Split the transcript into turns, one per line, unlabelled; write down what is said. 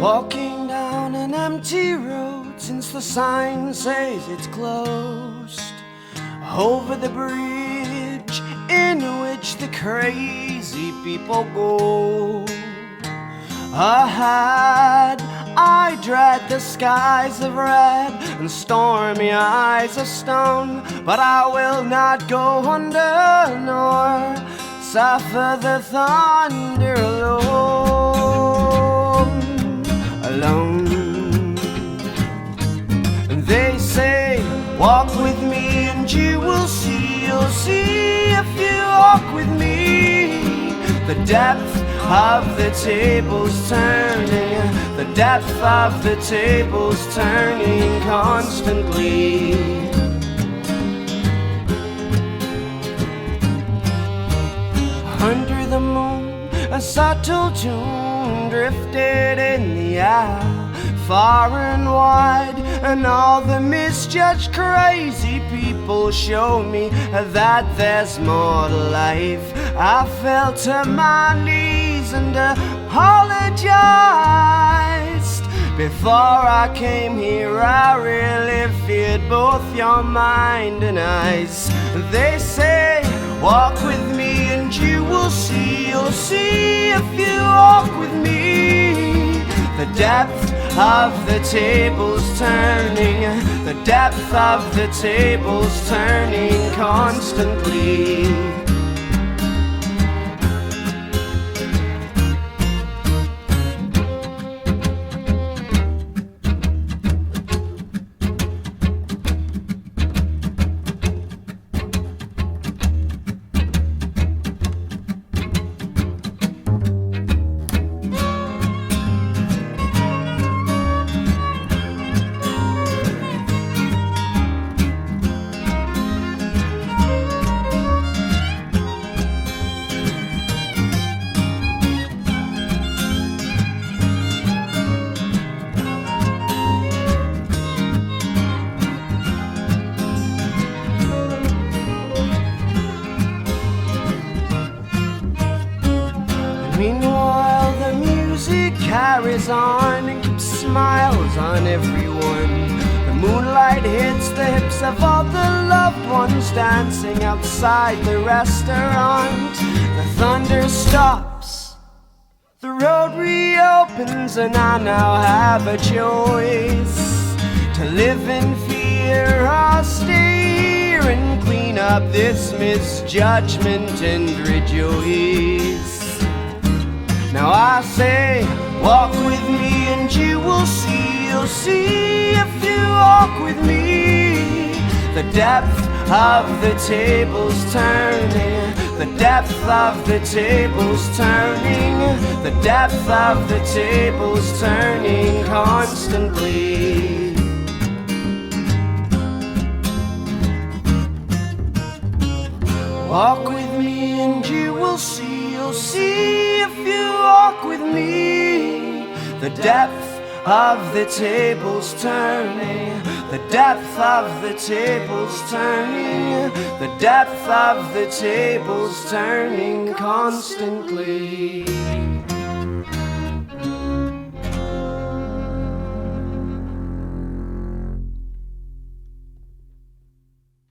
Walking down an empty road since the sign says it's closed. Over the bridge in which the crazy people go. Ahead I dread the skies of red and stormy eyes of stone, but I will not go under nor suffer the thunder alone. And they say, walk with me and you will see, you'll see if you walk with me. The depth of the tables turning, the depth of the tables turning constantly. Under the moon, a subtle tune drifted in the air, far and wide, and all the misjudged crazy people show me that there's more to life. I fell to my knees and apologized. Before I came here I really feared both your mind and eyes. They say, walk with me and you will see, you'll see if you walk with me. The depth of the tables turning, the depth of the tables turning constantly. Meanwhile the music carries on and keeps smiles on everyone. The moonlight hits the hips of all the loved ones dancing outside the restaurant. The thunder stops, the road reopens, and I now have a choice to live in fear or stay here and clean up this misjudgment and rejoice. Now I say, walk with me and you will see, you'll see if you walk with me. The depth of the tables turning, the depth of the tables turning, the depth of the tables turning constantly. Walk with me and you will see, you'll see if you walk with me. The depth of the tables turning, the depth of the tables turning, the depth of the tables turning constantly.